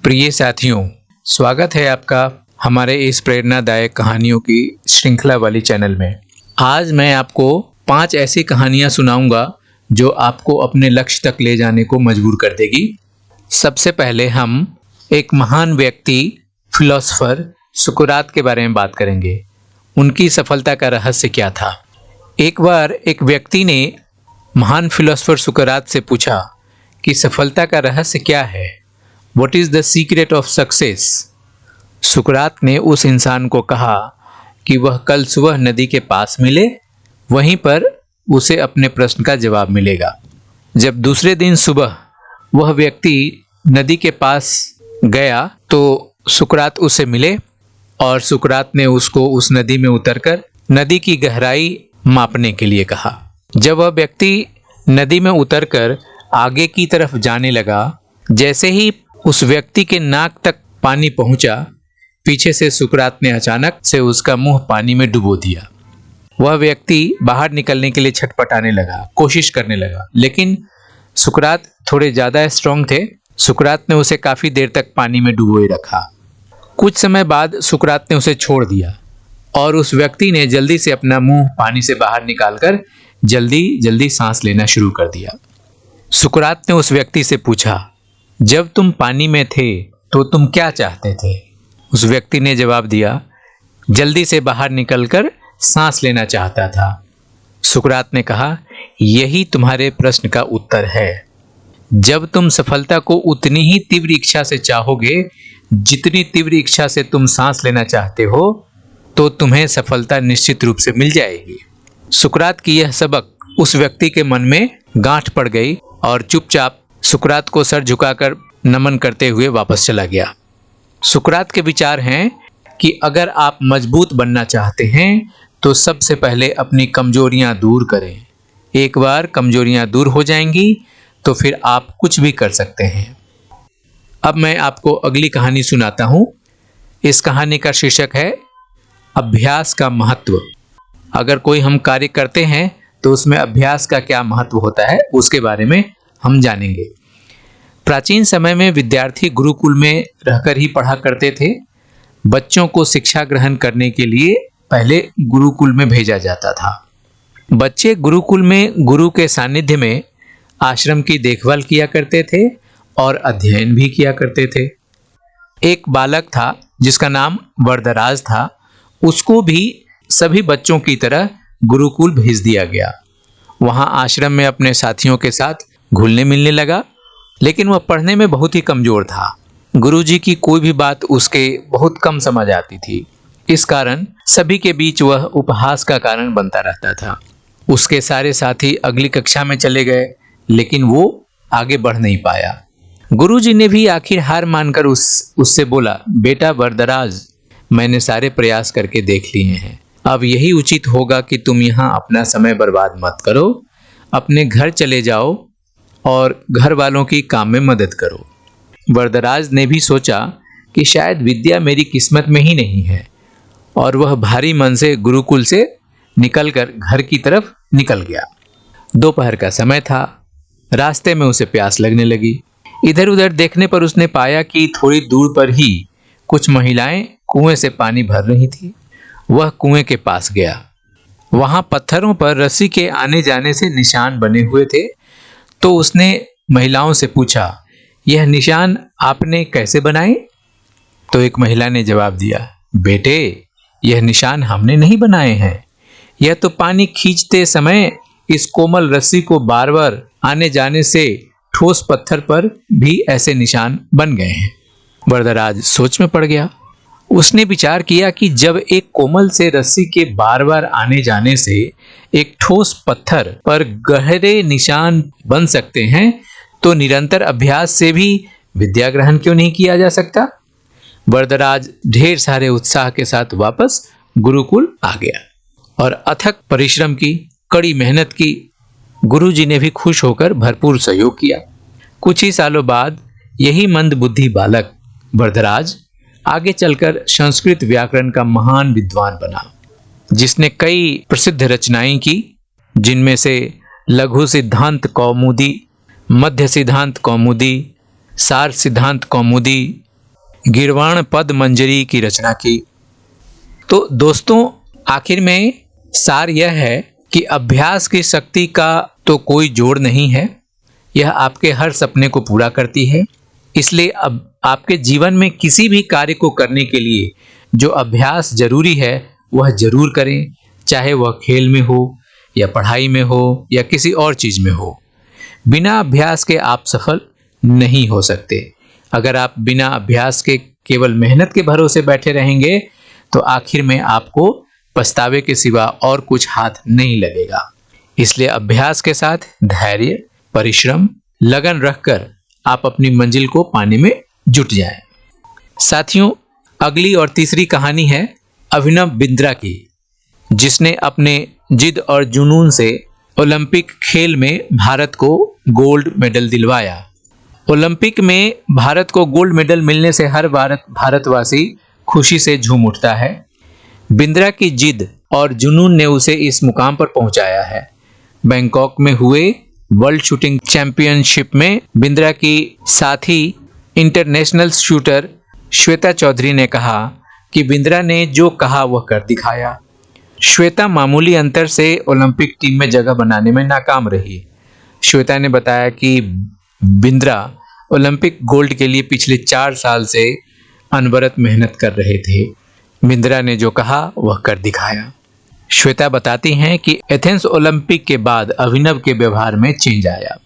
प्रिय साथियों, स्वागत है आपका हमारे इस प्रेरणादायक कहानियों की श्रृंखला वाली चैनल में। आज मैं आपको 5 ऐसी कहानियां सुनाऊंगा जो आपको अपने लक्ष्य तक ले जाने को मजबूर कर देगी। सबसे पहले हम एक महान व्यक्ति फिलोसोफर सुकरात के बारे में बात करेंगे। उनकी सफलता का रहस्य क्या था। एक बार एक व्यक्ति ने महान फिलोसोफर सुकरात से पूछा कि सफलता का रहस्य क्या है। What is the secret of success? सुकरात ने उस इंसान को कहा कि वह कल सुबह नदी के पास मिले, वहीं पर उसे अपने प्रश्न का जवाब मिलेगा। जब दूसरे दिन सुबह वह व्यक्ति नदी के पास गया तो सुकरात उसे मिले और सुकरात ने उसको उस नदी में उतरकर नदी की गहराई मापने के लिए कहा। जब वह व्यक्ति नदी में उतरकर आगे की तरफ जाने लगा, जैसे ही उस व्यक्ति के नाक तक पानी पहुंचा, पीछे से सुकरात ने अचानक से उसका मुंह पानी में डुबो दिया। वह व्यक्ति बाहर निकलने के लिए छटपटाने लगा, कोशिश करने लगा, लेकिन सुकरात थोड़े ज्यादा स्ट्रांग थे। सुकरात ने उसे काफी देर तक पानी में डुबोए रखा। कुछ समय बाद सुकरात ने उसे छोड़ दिया और उस व्यक्ति ने जल्दी से अपना मुंह पानी से बाहर निकालकर जल्दी जल्दी सांस लेना शुरू कर दिया। सुकरात ने उस व्यक्ति से पूछा, जब तुम पानी में थे तो तुम क्या चाहते थे? उस व्यक्ति ने जवाब दिया, जल्दी से बाहर निकलकर सांस लेना चाहता था। सुकरात ने कहा, यही तुम्हारे प्रश्न का उत्तर है। जब तुम सफलता को उतनी ही तीव्र इच्छा से चाहोगे जितनी तीव्र इच्छा से तुम सांस लेना चाहते हो, तो तुम्हें सफलता निश्चित रूप से मिल जाएगी। सुकरात की यह सबक उस व्यक्ति के मन में गांठ पड़ गई और चुपचाप सुकरात को सर झुकाकर नमन करते हुए वापस चला गया। सुकरात के विचार हैं कि अगर आप मजबूत बनना चाहते हैं तो सबसे पहले अपनी कमजोरियां दूर करें। एक बार कमजोरियां दूर हो जाएंगी तो फिर आप कुछ भी कर सकते हैं। अब मैं आपको अगली कहानी सुनाता हूं। इस कहानी का शीर्षक है अभ्यास का महत्व। अगर कोई हम कार्य करते हैं तो उसमें अभ्यास का क्या महत्व होता है, उसके बारे में हम जानेंगे। प्राचीन समय में विद्यार्थी गुरुकुल में रहकर ही पढ़ा करते थे। बच्चों को शिक्षा ग्रहण करने के लिए पहले गुरुकुल में भेजा जाता था। बच्चे गुरुकुल में गुरु के सानिध्य में आश्रम की देखभाल किया करते थे और अध्ययन भी किया करते थे। एक बालक था जिसका नाम वरदराज था। उसको भी सभी बच्चों की तरह गुरुकुल भेज दिया गया। वहां आश्रम में अपने साथियों के साथ घुलने मिलने लगा, लेकिन वह पढ़ने में बहुत ही कमजोर था। गुरुजी की कोई भी बात उसके बहुत कम समझ आती थी। इस कारण सभी के बीच वह उपहास का कारण बनता रहता था। उसके सारे साथी अगली कक्षा में चले गए, लेकिन वो आगे बढ़ नहीं पाया। गुरुजी ने भी आखिर हार मानकर उससे बोला, बेटा वरदराज, मैंने सारे प्रयास करके देख लिए हैं। अब यही उचित होगा कि तुम यहाँ अपना समय बर्बाद मत करो। अपने घर चले जाओ और घर वालों की काम में मदद करो। वरदराज ने भी सोचा कि शायद विद्या मेरी किस्मत में ही नहीं है, और वह भारी मन से गुरुकुल से निकलकर घर की तरफ निकल गया। दोपहर का समय था। रास्ते में उसे प्यास लगने लगी। इधर उधर देखने पर उसने पाया कि थोड़ी दूर पर ही कुछ महिलाएं कुएं से पानी भर रही थी। वह कुएं के पास गया। वहां पत्थरों पर रस्सी के आने जाने से निशान बने हुए थे। तो उसने महिलाओं से पूछा, यह निशान आपने कैसे बनाए? तो एक महिला ने जवाब दिया, बेटे, यह निशान हमने नहीं बनाए हैं। यह तो पानी खींचते समय इस कोमल रस्सी को बार बार आने जाने से ठोस पत्थर पर भी ऐसे निशान बन गए हैं। वरदराज सोच में पड़ गया। उसने विचार किया कि जब एक कोमल से रस्सी के बार बार आने जाने से एक ठोस पत्थर पर गहरे निशान बन सकते हैं, तो निरंतर अभ्यास से भी विद्या ग्रहण क्यों नहीं किया जा सकता? वरदराज ढेर सारे उत्साह के साथ वापस गुरुकुल आ गया और अथक परिश्रम की, कड़ी मेहनत की। गुरुजी ने भी खुश होकर भरपूर सहयोग किया। कुछ ही सालों बाद यही मंदबुद्धि बालक वरदराज आगे चलकर संस्कृत व्याकरण का महान विद्वान बना, जिसने कई प्रसिद्ध रचनाएं की, जिनमें से लघु सिद्धांत कौमुदी, मध्य सिद्धांत कौमुदी, सार सिद्धांत कौमुदी, गीर्वाण पद मंजरी की रचना की। तो दोस्तों, आखिर में सार यह है कि अभ्यास की शक्ति का तो कोई जोड़ नहीं है, यह आपके हर सपने को पूरा करती है। इसलिए अब आपके जीवन में किसी भी कार्य को करने के लिए जो अभ्यास जरूरी है वह जरूर करें, चाहे वह खेल में हो या पढ़ाई में हो या किसी और चीज में हो। बिना अभ्यास के आप सफल नहीं हो सकते। अगर आप बिना अभ्यास के केवल मेहनत के भरोसे बैठे रहेंगे तो आखिर में आपको पछतावे के सिवा और कुछ हाथ नहीं लगेगा। इसलिए अभ्यास के साथ धैर्य, परिश्रम, लगन रखकर आप अपनी मंजिल को पाने में जुट जाएं। साथियों, अगली और तीसरी कहानी है अभिनव बिंद्रा की, जिसने अपने जिद और जुनून से ओलंपिक खेल में भारत को गोल्ड मेडल दिलवाया। ओलंपिक में भारत को गोल्ड मेडल मिलने से हर भारतवासी खुशी से झूम उठता है। बिंद्रा की जिद और जुनून ने उसे इस मुकाम पर पहुंचाया है। बैंकॉक में हुए वर्ल्ड शूटिंग चैंपियनशिप में बिंद्रा की साथी इंटरनेशनल शूटर श्वेता चौधरी ने कहा कि बिंद्रा ने जो कहा वह कर दिखाया। श्वेता मामूली अंतर से ओलंपिक टीम में जगह बनाने में नाकाम रही। श्वेता ने बताया कि बिंद्रा ओलंपिक गोल्ड के लिए पिछले 4 साल से अनवरत मेहनत कर रहे थे। बिंद्रा ने जो कहा वह कर दिखाया। श्वेता बताती हैं कि एथेंस ओलंपिक के बाद अभिनव के व्यवहार में चेंज आया।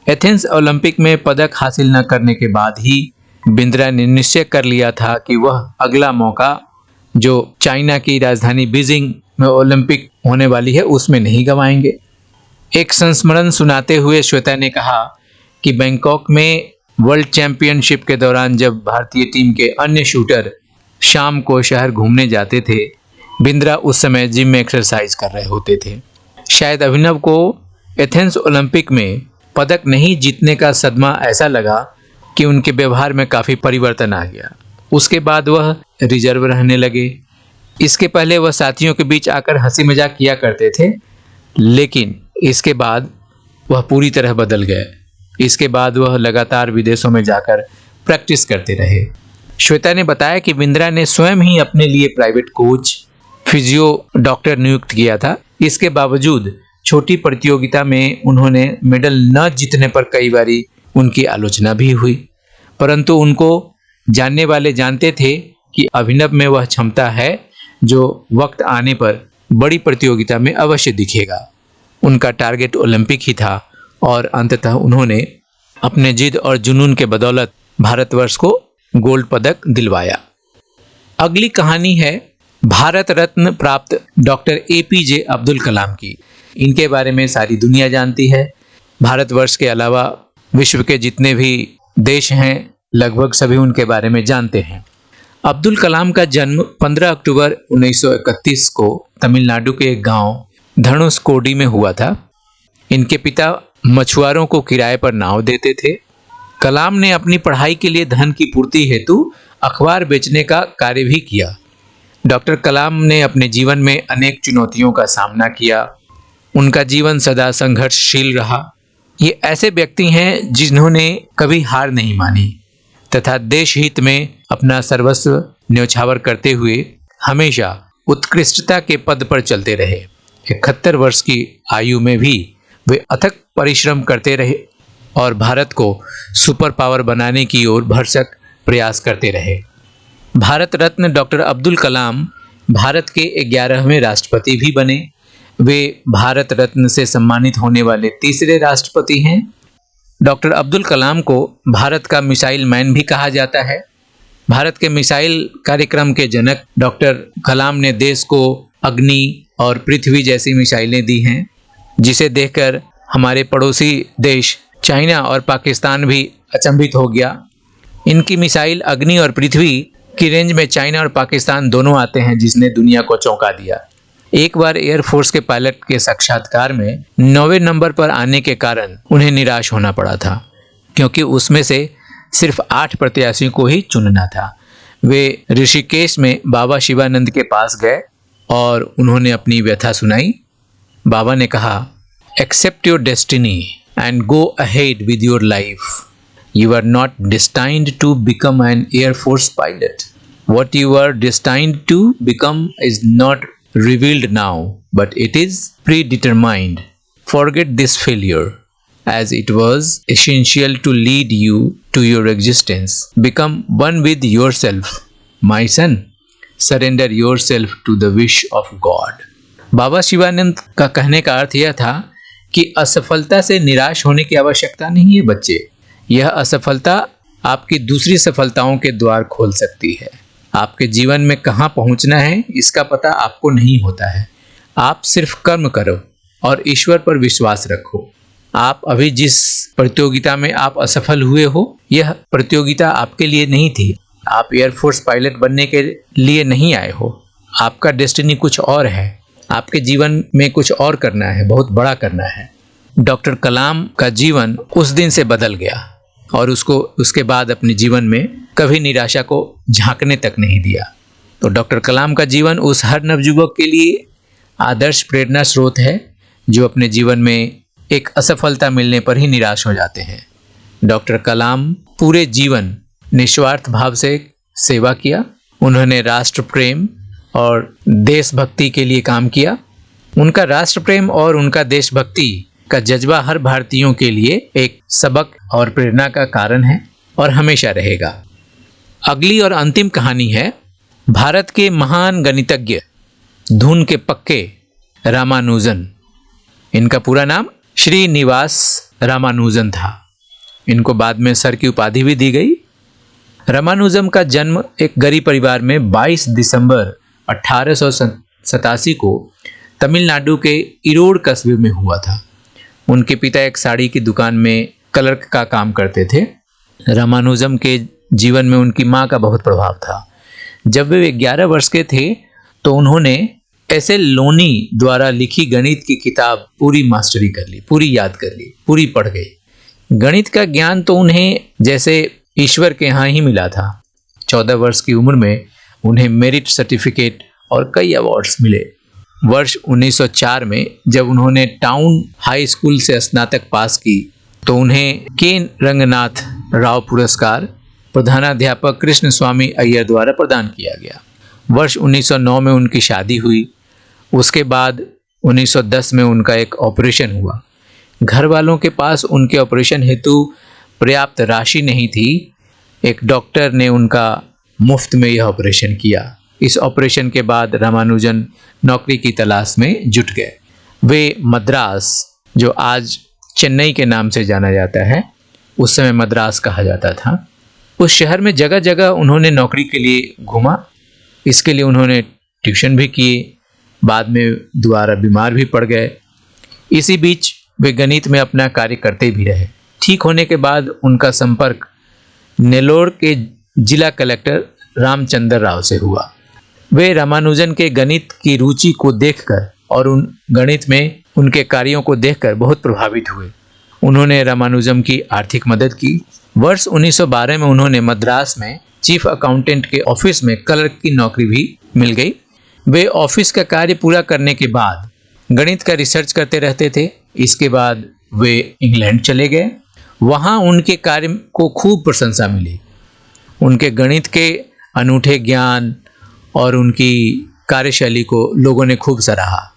एथेंस ओलंपिक में पदक हासिल न करने के बाद ही बिंद्रा ने निश्चय कर लिया था कि वह अगला मौका जो चाइना की राजधानी बीजिंग में ओलंपिक होने वाली है उसमें नहीं गंवाएंगे। एक संस्मरण सुनाते हुए श्वेता ने कहा कि बैंकॉक में वर्ल्ड चैंपियनशिप के दौरान जब भारतीय टीम के अन्य शूटर शाम को शहर घूमने जाते थे, बिंद्रा उस समय जिम में एक्सरसाइज कर रहे होते थे। शायद अभिनव को एथेंस ओलंपिक में पदक नहीं जीतने का सदमा ऐसा लगा कि उनके व्यवहार में काफ़ी परिवर्तन आ गया। उसके बाद वह रिजर्व रहने लगे। इसके पहले वह साथियों के बीच आकर हंसी मजाक किया करते थे, लेकिन इसके बाद वह पूरी तरह बदल गए। इसके बाद वह लगातार विदेशों में जाकर प्रैक्टिस करते रहे। श्वेता ने बताया कि बिंद्रा ने स्वयं ही अपने लिए प्राइवेट कोच, फिजियो डॉक्टर नियुक्त किया था। इसके बावजूद छोटी प्रतियोगिता में उन्होंने मेडल न जीतने पर कई बारी उनकी आलोचना भी हुई, परंतु उनको जानने वाले जानते थे कि अभिनव में वह क्षमता है जो वक्त आने पर बड़ी प्रतियोगिता में अवश्य दिखेगा। उनका टारगेट ओलंपिक ही था और अंततः उन्होंने अपने जिद और जुनून के बदौलत भारतवर्ष को गोल्ड पदक दिलवाया। अगली कहानी है भारत रत्न प्राप्त डॉक्टर APJ अब्दुल कलाम की। इनके बारे में सारी दुनिया जानती है। भारतवर्ष के अलावा विश्व के जितने भी देश हैं लगभग सभी उनके बारे में जानते हैं। अब्दुल कलाम का जन्म 15 अक्टूबर 1931 को तमिलनाडु के एक गांव धनुषकोडी में हुआ था। इनके पिता मछुआरों को किराए पर नाव देते थे। कलाम ने अपनी पढ़ाई के लिए धन की पूर्ति हेतु अखबार बेचने का कार्य भी किया। डॉक्टर कलाम ने अपने जीवन में अनेक चुनौतियों का सामना किया। उनका जीवन सदा संघर्षशील रहा। ये ऐसे व्यक्ति हैं जिन्होंने कभी हार नहीं मानी तथा देश हित में अपना सर्वस्व न्यौछावर करते हुए हमेशा उत्कृष्टता के पद पर चलते रहे। 71 वर्ष की आयु में भी वे अथक परिश्रम करते रहे और भारत को सुपर पावर बनाने की ओर भरसक प्रयास करते रहे। भारत रत्न डॉक्टर अब्दुल कलाम भारत के 11वें राष्ट्रपति भी बने। वे भारत रत्न से सम्मानित होने वाले तीसरे राष्ट्रपति हैं। डॉक्टर अब्दुल कलाम को भारत का मिसाइल मैन भी कहा जाता है। भारत के मिसाइल कार्यक्रम के जनक डॉक्टर कलाम ने देश को अग्नि और पृथ्वी जैसी मिसाइलें दी हैं, जिसे देखकर हमारे पड़ोसी देश चाइना और पाकिस्तान भी अचंभित हो गया। इनकी मिसाइल अग्नि और पृथ्वी की रेंज में चाइना और पाकिस्तान दोनों आते हैं, जिसने दुनिया को चौंका दिया। एक बार एयरफोर्स के पायलट के साक्षात्कार में 9वें नंबर पर आने के कारण उन्हें निराश होना पड़ा था, क्योंकि उसमें से सिर्फ 8 प्रत्याशियों को ही चुनना था। वे ऋषिकेश में बाबा शिवानंद के पास गए और उन्होंने अपनी व्यथा सुनाई। बाबा ने कहा, accept your destiny and go ahead with your life. You are not destined to become an Air Force pilot. What you are destined to become is not revealed now, but it is predetermined. Forget this failure, as it was essential to lead you to your existence. Become one with yourself, my son. Surrender yourself to the wish of God. बाबा शिवानंद का कहने का अर्थ यह था कि असफलता से निराश होने की आवश्यकता नहीं है बच्चे। यह असफलता आपकी दूसरी सफलताओं के द्वार खोल सकती है। आपके जीवन में कहाँ पहुँचना है इसका पता आपको नहीं होता है। आप सिर्फ कर्म करो और ईश्वर पर विश्वास रखो। आप अभी जिस प्रतियोगिता में आप असफल हुए हो, यह प्रतियोगिता आपके लिए नहीं थी। आप एयरफोर्स पायलट बनने के लिए नहीं आए हो। आपका डेस्टिनी कुछ और है। आपके जीवन में कुछ और करना है, बहुत बड़ा करना है। डॉक्टर कलाम का जीवन उस दिन से बदल गया और उसको उसके बाद अपने जीवन में कभी निराशा को झांकने तक नहीं दिया। तो डॉक्टर कलाम का जीवन उस हर नवयुवक के लिए आदर्श प्रेरणा स्रोत है जो अपने जीवन में एक असफलता मिलने पर ही निराश हो जाते हैं। डॉक्टर कलाम पूरे जीवन निस्वार्थ भाव से सेवा किया। उन्होंने राष्ट्र प्रेम और देशभक्ति के लिए काम किया। उनका राष्ट्र प्रेम और उनका देशभक्ति का जज्बा हर भारतीयों के लिए एक सबक और प्रेरणा का कारण है और हमेशा रहेगा। अगली और अंतिम कहानी है भारत के महान गणितज्ञ, धुन के पक्के रामानुजन। इनका पूरा नाम श्रीनिवास रामानुजन था। इनको बाद में सर की उपाधि भी दी गई। रामानुजम का जन्म एक गरीब परिवार में 22 दिसंबर 1887 को तमिलनाडु के इरोड कस्बे में हुआ था। उनके पिता एक साड़ी की दुकान में क्लर्क का काम करते थे। रामानुजम के जीवन में उनकी माँ का बहुत प्रभाव था। जब वे 11 वर्ष के थे तो उन्होंने ऐसे लोनी द्वारा लिखी गणित की किताब पूरी मास्टरी कर ली, पूरी याद कर ली, पूरी पढ़ गई। गणित का ज्ञान तो उन्हें जैसे ईश्वर के यहाँ ही मिला था। 14 वर्ष की उम्र में उन्हें मेरिट सर्टिफिकेट और कई अवार्ड्स मिले। वर्ष 1904 में जब उन्होंने टाउन हाई स्कूल से स्नातक पास की तो उन्हें के रंगनाथ राव पुरस्कार प्रधानाध्यापक कृष्ण स्वामी अय्यर द्वारा प्रदान किया गया। वर्ष 1909 में उनकी शादी हुई। उसके बाद 1910 में उनका एक ऑपरेशन हुआ। घर वालों के पास उनके ऑपरेशन हेतु पर्याप्त राशि नहीं थी। एक डॉक्टर ने उनका मुफ्त में यह ऑपरेशन किया। इस ऑपरेशन के बाद रामानुजन नौकरी की तलाश में जुट गए। वे मद्रास, जो आज चेन्नई के नाम से जाना जाता है, उस समय मद्रास कहा जाता था, उस शहर में जगह जगह उन्होंने नौकरी के लिए घूमा। इसके लिए उन्होंने ट्यूशन भी किए। बाद में दोबारा बीमार भी पड़ गए। इसी बीच वे गणित में अपना कार्य करते भी रहे। ठीक होने के बाद उनका संपर्क नेल्लोर के जिला कलेक्टर रामचंद्र राव से हुआ। वे रामानुजन के गणित की रुचि को देखकर और उन गणित में उनके कार्यों को देखकर बहुत प्रभावित हुए। उन्होंने रामानुजम की आर्थिक मदद की। वर्ष 1912 में उन्होंने मद्रास में चीफ अकाउंटेंट के ऑफिस में क्लर्क की नौकरी भी मिल गई। वे ऑफिस का कार्य पूरा करने के बाद गणित का रिसर्च करते रहते थे। इसके बाद वे इंग्लैंड चले गए। वहाँ उनके कार्य को खूब प्रशंसा मिली। उनके गणित के अनूठे ज्ञान और उनकी कार्यशैली को लोगों ने खूब सराहा।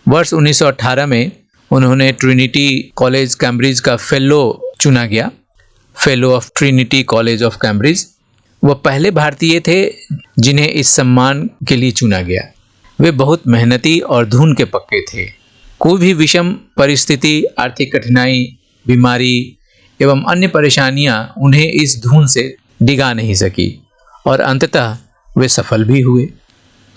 वर्ष 1918 में उन्होंने ट्रिनिटी कॉलेज कैम्ब्रिज का फेलो चुना गया, fellow of Trinity college of Cambridge. वह पहले भारतीय थे जिन्हें इस सम्मान के लिए चुना गया। वे बहुत मेहनती और धुन के पक्के थे। कोई भी विषम परिस्थिति, आर्थिक कठिनाई, बीमारी एवं अन्य परेशानियां उन्हें इस धुन से डिगा नहीं सकी और अंततः वे सफल भी हुए।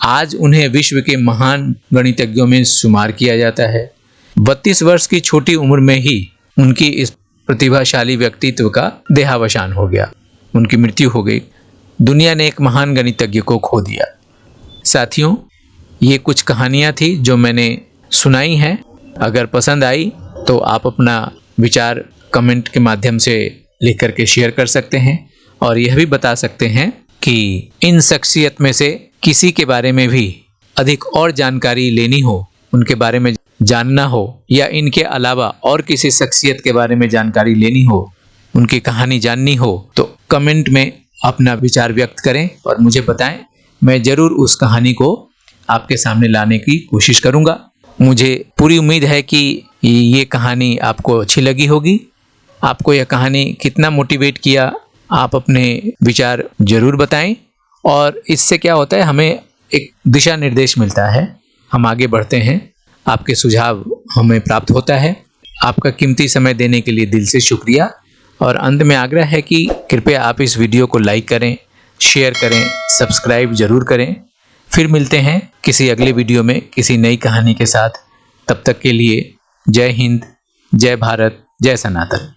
आज उन्हें विश्व के महान गणितज्ञों में शुमार किया जाता है। 32 वर्ष की छोटी उम्र में ही उनकी इस प्रतिभाशाली व्यक्तित्व का देहावसान हो गया, उनकी मृत्यु हो गई। दुनिया ने एक महान गणितज्ञ को खो दिया। साथियों, ये कुछ कहानियाँ थी जो मैंने सुनाई हैं। अगर पसंद आई तो आप अपना विचार कमेंट के माध्यम से लिख करके शेयर कर सकते हैं और यह भी बता सकते हैं कि इन शख्सियत में से किसी के बारे में भी अधिक और जानकारी लेनी हो, उनके बारे में जानना हो, या इनके अलावा और किसी शख्सियत के बारे में जानकारी लेनी हो उनकी कहानी जाननी हो तो कमेंट में अपना विचार व्यक्त करें और मुझे बताएं। मैं ज़रूर उस कहानी को आपके सामने लाने की कोशिश करूंगा। मुझे पूरी उम्मीद है कि ये कहानी आपको अच्छी लगी होगी। आपको यह कहानी कितना मोटिवेट किया, आप अपने विचार ज़रूर बताएं। और इससे क्या होता है, हमें एक दिशा निर्देश मिलता है, हम आगे बढ़ते हैं, आपके सुझाव हमें प्राप्त होता है। आपका कीमती समय देने के लिए दिल से शुक्रिया। और अंत में आग्रह है कि कृपया आप इस वीडियो को लाइक करें, शेयर करें, सब्सक्राइब जरूर करें। फिर मिलते हैं किसी अगले वीडियो में किसी नई कहानी के साथ। तब तक के लिए जय हिंद, जय भारत, जय सनातन।